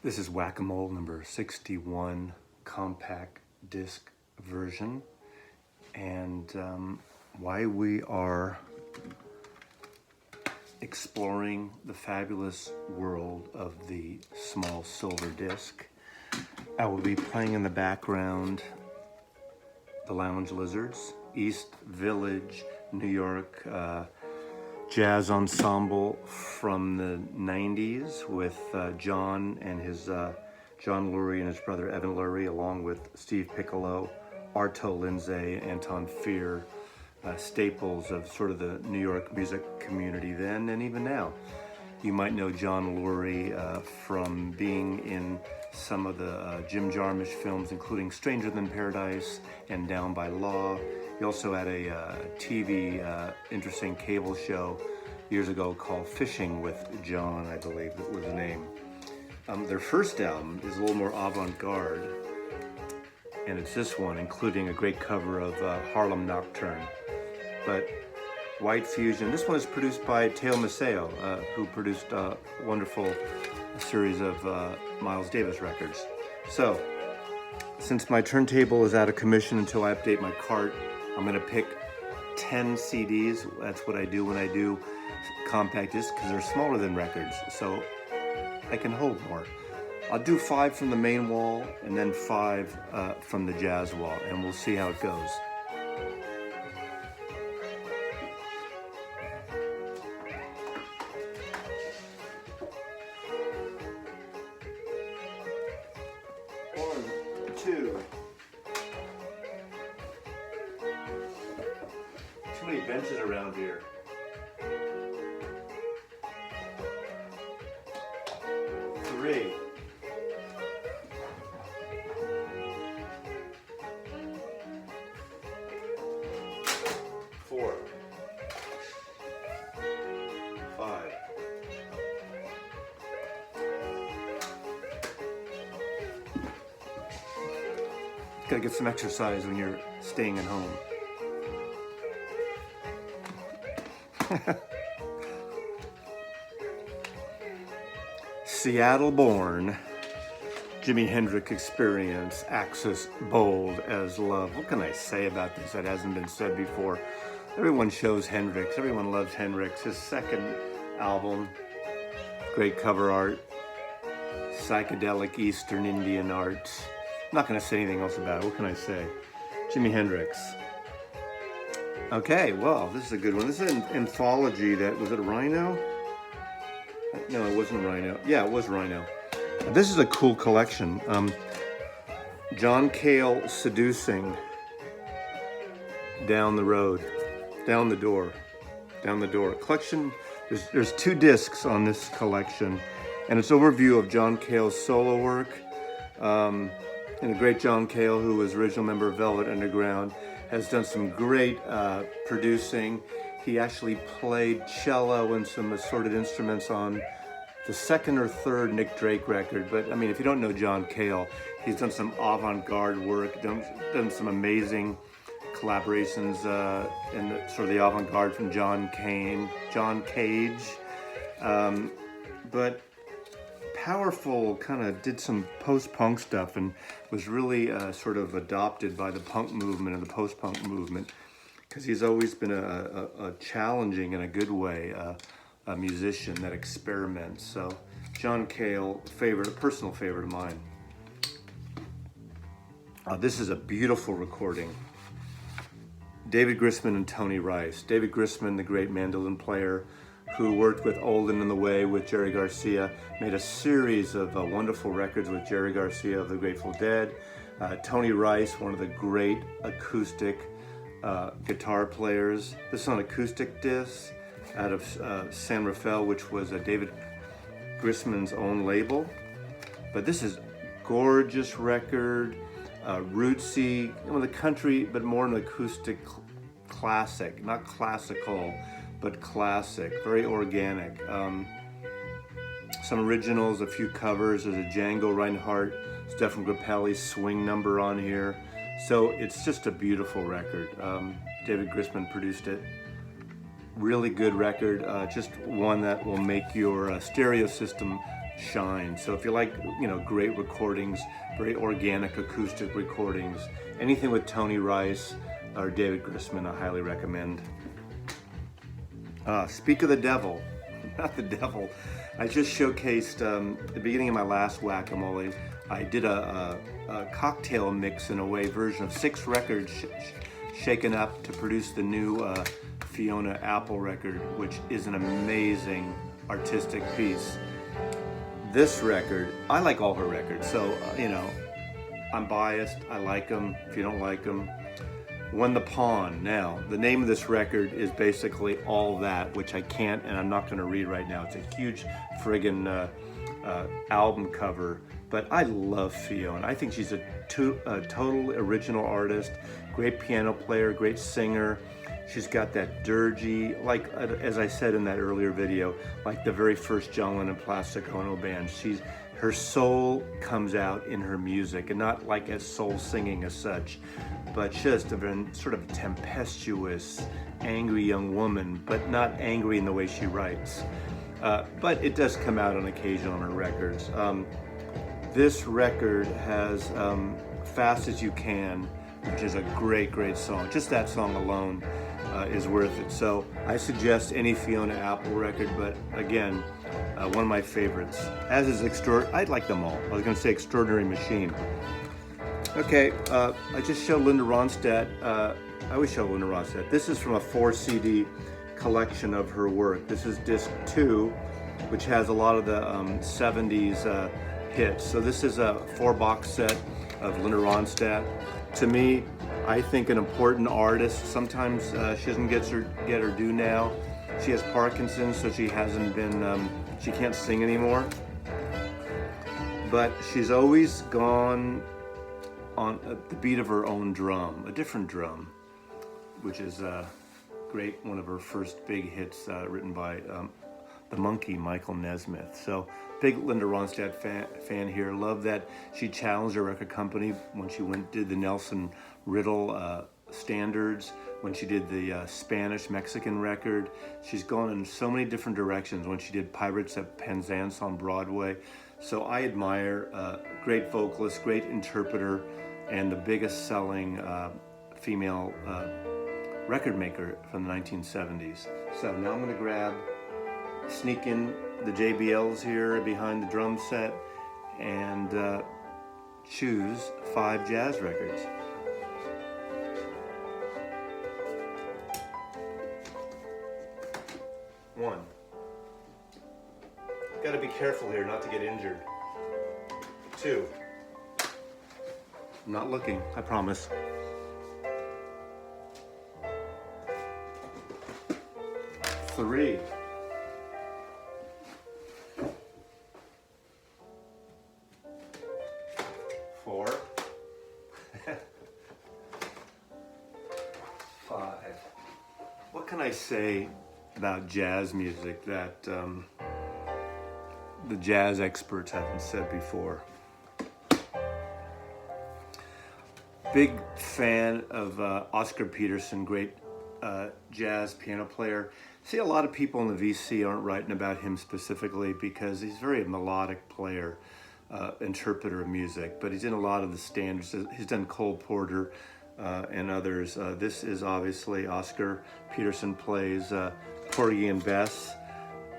This is Whack-A-Mole number 61 compact disc version, and why we are exploring the fabulous world of the small silver disc. I will be playing in the background the Lounge Lizards, East Village, New York, jazz ensemble from the 90s with John and his John Lurie and his brother Evan Lurie, along with Steve Piccolo, Arto Lindsay, Anton Fear, staples of sort of the New York music community then and even now. You might know John Lurie from being in some of the Jim Jarmusch films, including Stranger Than Paradise and Down by Law. He also had a TV interesting cable show years ago called Fishing with John, I believe that was the name. Their first album is a little more avant-garde, and it's this one, including a great cover of Harlem Nocturne. But White Fusion, this one is produced by Teo Maceo, who produced a wonderful series of Miles Davis records. So, since my turntable is out of commission until I update my cart, I'm gonna pick 10 CDs. That's what I do when I do compact discs, because they're smaller than records, so I can hold more. I'll do 5 from the main wall and then 5 from the jazz wall, and we'll see how it goes. One, two. Too many benches around here. 3. 4. 5. Gotta get some exercise when you're staying at home. Seattle-born, Jimi Hendrix experience, Axis bold as love. What can I say about this that hasn't been said before? Everyone shows Hendrix. Everyone loves Hendrix. His second album, great cover art, psychedelic Eastern Indian art. I'm not going to say anything else about it. What can I say? Jimi Hendrix. Okay, well, this is a good one. This is an anthology that, was it a Rhino? No, it wasn't Rhino. Yeah, it was Rhino. This is a cool collection. John Cale Seducing, Down the Road, Down the Door, Down the Door. Collection, there's 2 discs on this collection, and it's overview of John Cale's solo work. And the great John Cale, who was original member of Velvet Underground, has done some great producing. He actually played cello and some assorted instruments on the 2nd or 3rd Nick Drake record. But I mean, if you don't know John Cale, he's done some avant-garde work, done some amazing collaborations in the, sort of the avant-garde from John Cage. But powerful, kind of did some post-punk stuff and was really sort of adopted by the punk movement and the post-punk movement, because he's always been a challenging, in a good way, a musician that experiments. So John Cale, a personal favorite of mine. This is a beautiful recording. David Grisman and Tony Rice. David Grisman, the great mandolin player who worked with Olden in the Way with Jerry Garcia, made a series of wonderful records with Jerry Garcia of the Grateful Dead. Tony Rice, one of the great acoustic guitar players. This is on acoustic disc out of San Rafael, which was David Grisman's own label. But this is gorgeous record, rootsy, the country, but more an acoustic classic, not classical, but classic, very organic. Some originals, a few covers. There's a Django Reinhardt, Stefan Grappelli swing number on here. So it's just a beautiful record. David Grisman produced it. Really good record, just one that will make your stereo system shine. So if you like, great recordings, very organic acoustic recordings, anything with Tony Rice or David Grisman, I highly recommend. Speak of the devil, not the devil. I just showcased at the beginning of my last Whack-A-Mole, I did a cocktail mix in a way version of 6 records shaken up to produce the new Fiona Apple record, which is an amazing artistic piece. This record, I like all her records, so I'm biased, I like them. If you don't like them, When the Pawn. Now, the name of this record is basically All That, which I can't and I'm not going to read right now. It's a huge friggin' album cover, but I love Fiona. I think she's a total original artist, great piano player, great singer. She's got that dirgy, like as I said in that earlier video, like the very first John Lennon Plastic Ono band. Her soul comes out in her music, and not like as soul singing as such, but just a sort of tempestuous, angry young woman, but not angry in the way she writes. But it does come out on occasion on her records. This record has Fast As You Can, which is a great, great song. Just that song alone is worth it. So I suggest any Fiona Apple record, but again, one of my favorites. As is I like them all. I was going to say Extraordinary Machine. Okay, I just showed Linda Ronstadt. I always show Linda Ronstadt. This is from a 4 CD collection of her work. This is disc 2, which has a lot of the 70s hits. So this is a 4-box set of Linda Ronstadt. To me, I think an important artist. Sometimes she doesn't get her due now. She has Parkinson's, so she hasn't been, she can't sing anymore. But she's always gone on the beat of her own drum, a different drum, which is great. One of her first big hits written by the monkey, Michael Nesmith. So big Linda Ronstadt fan here. Love that she challenged her record company when she did the Nelson Riddle standards, when she did the Spanish-Mexican record. She's gone in so many different directions when she did Pirates at Penzance on Broadway. So I admire great vocalist, great interpreter, and the biggest selling female record maker from the 1970s. So now I'm gonna sneak in the JBLs here behind the drum set and choose 5 jazz records. One. Got to be careful here not to get injured. 2. I'm not looking, I promise. 3. 4. 5. What can I say about jazz music that the jazz experts haven't said before? Big fan of Oscar Peterson, great jazz piano player. See, a lot of people in the VC aren't writing about him specifically because he's a very melodic player, interpreter of music, but he's in a lot of the standards. He's done Cole Porter and others. This is obviously Oscar Peterson plays Porgy and Bess.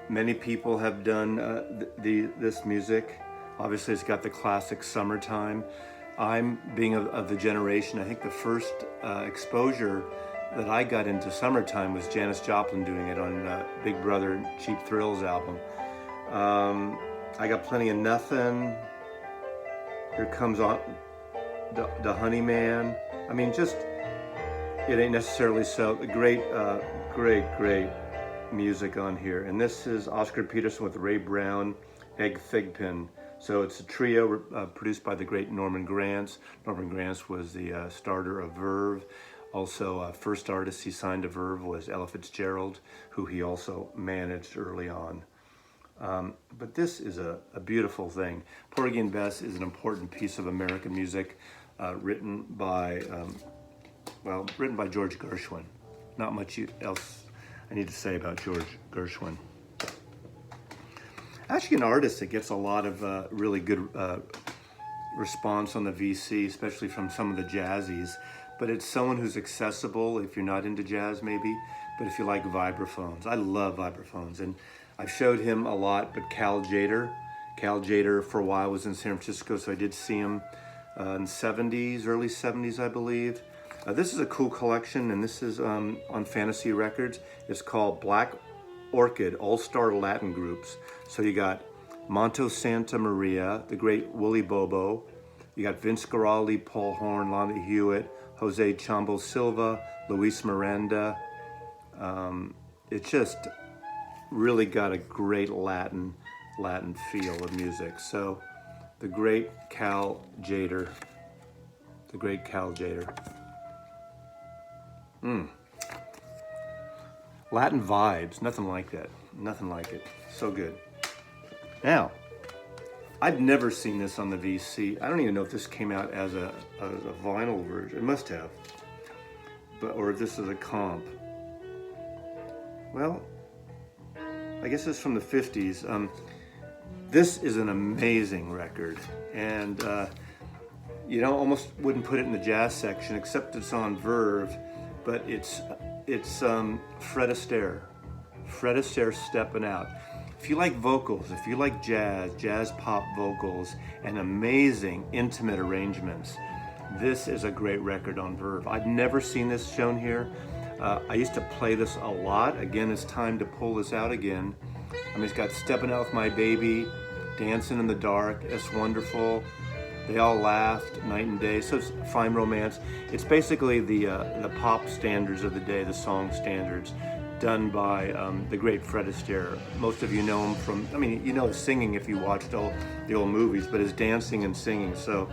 Many people have done this music. Obviously, it's got the classic Summertime. I'm being of the generation, I think the first exposure that I got into Summertime was Janis Joplin doing it on Big Brother Cheap Thrills album. I Got Plenty of Nothing. Here Comes on the Honey Man. I mean, just, it ain't necessarily so. Great, great music on here. And this is Oscar Peterson with Ray Brown, Egg Thigpen. So it's a trio produced by the great Norman Granz. Norman Granz was the starter of Verve. Also, first artist he signed to Verve was Ella Fitzgerald, who he also managed early on. But this is a beautiful thing. Porgy and Bess is an important piece of American music, written by George Gershwin. Not much else I need to say about George Gershwin. actually an artist that gets a lot of really good response on the VC, especially from some of the jazzies. But it's someone who's accessible if you're not into jazz maybe, but if you like vibraphones. I love vibraphones, and I've showed him a lot, but Tjader for a while was in San Francisco, so I did see him in '70s, early '70s, I believe. This is a cool collection, and this is on Fantasy Records. It's called Black Orchid All-Star Latin Groups. So you got Monto Santa Maria, the great Willie Bobo. You got Vince Guaraldi, Paul Horn, Lonnie Hewitt, Jose Chambo Silva, Luis Miranda. It just really got a great Latin feel of music. So the great Tjader. Latin vibes, nothing like that. Nothing like it. So good. Now, I've never seen this on the VC. I don't even know if this came out as a vinyl version. It must have. Or if this is a comp. Well, I guess it's from the 50s. This is an amazing record. And you almost wouldn't put it in the jazz section, except it's on Verve. But it's Fred Astaire. Fred Astaire stepping out. If you like vocals, if you like jazz pop vocals, and amazing intimate arrangements, this is a great record on Verve. I've never seen this shown here. I used to play this a lot. Again, it's time to pull this out again. I mean, it's got Steppin' Out With My Baby, Dancing in the Dark, It's Wonderful, They All Laughed, Night and Day, so it's Fine Romance. It's basically the pop standards of the day, the song standards, done by the great Fred Astaire. Most of you know him from, I mean, you know his singing if you watched all the old movies, but his dancing and singing. So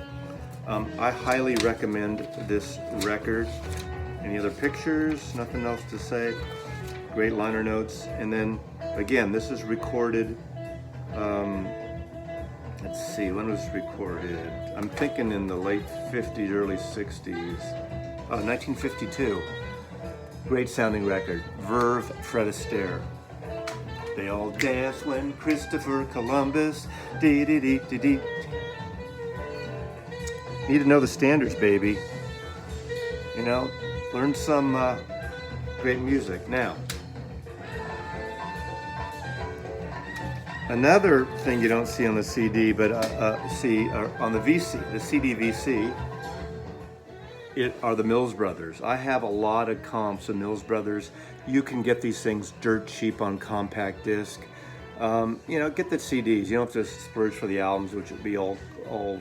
I highly recommend this record. Any other pictures? Nothing else to say. Great liner notes. And then, again, this is recorded, let's see, when was it recorded? I'm thinking in the late 50s, early 60s. 1952. Great sounding record. Verve, Fred Astaire. They all dance when Christopher Columbus. Dee-dee-dee-dee-dee. Need to know the standards, baby. Learn some great music. Now, another thing you don't see on the CD, but see on the VC, the CD VC, are the Mills Brothers. I have a lot of comps of Mills Brothers. You can get these things dirt cheap on compact disc. Get the CDs. You don't have to splurge for the albums, which would be all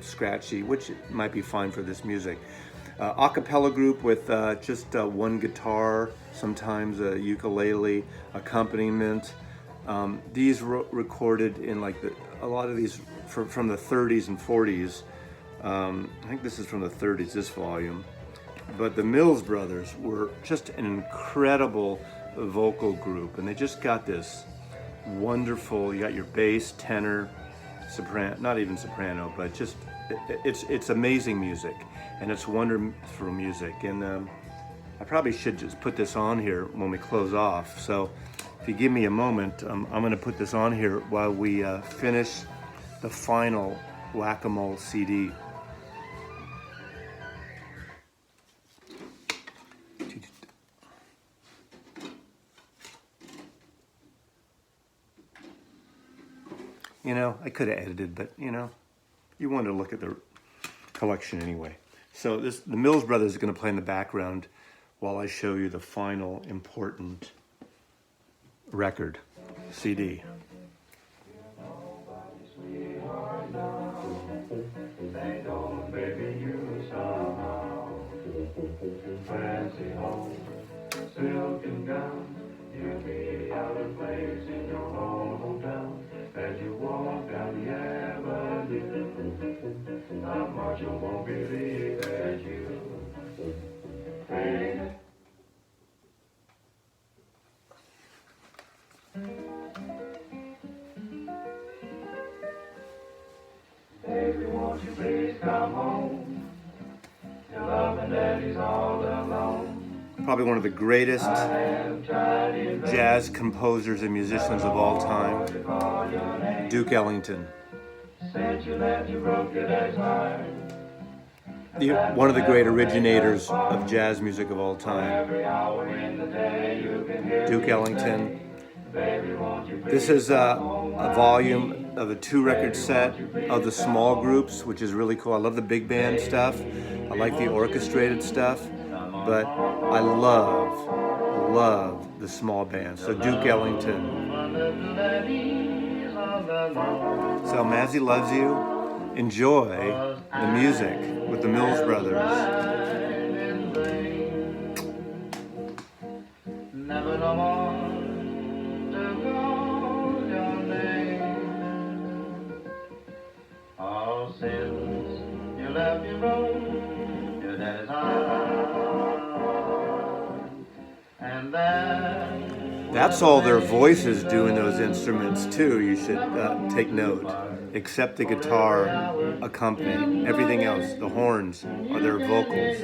scratchy, which might be fine for this music. A cappella group with just one guitar, sometimes a ukulele accompaniment. These recorded in a lot of these from the 30s and 40s. I think this is from the 30s, this volume. But the Mills Brothers were just an incredible vocal group, and they just got this wonderful, you got your bass, tenor, soprano, not even soprano, but just, it's amazing music, and it's wonderful music. And I probably should just put this on here when we close off. So if you give me a moment, I'm going to put this on here while we finish the final Whack-A-Mole CD. I could have edited, but you wanted to look at the collection anyway. So the Mills Brothers are going to play in the background while I show you the final important record, CD. Fancy home, silken gown, you'll be out of place in your own hometown. As you walk down the avenue, a marshal won't believe that you ain't. Baby, won't you please come home? Your love and daddy's all alone. Probably one of the greatest jazz composers and musicians of all time. Duke Ellington. Since you left, you broke your dad's heart. One of the great originators of jazz music of all time. Every hour in the day you can hear Duke me Ellington. say, baby, won't you This is a volume of a 2-record set of the small groups, which is really cool. I love the big band stuff. I like the orchestrated stuff, but I love the small band. So Duke Ellington. So Mazzy loves you. Enjoy the music with the Mills Brothers. never no more to call your name. Oh, since you left, you broke your daddy's heart, and That's all their voices doing those instruments too. You should take note. Except the guitar accompanying. Everything else, the horns, are their vocals.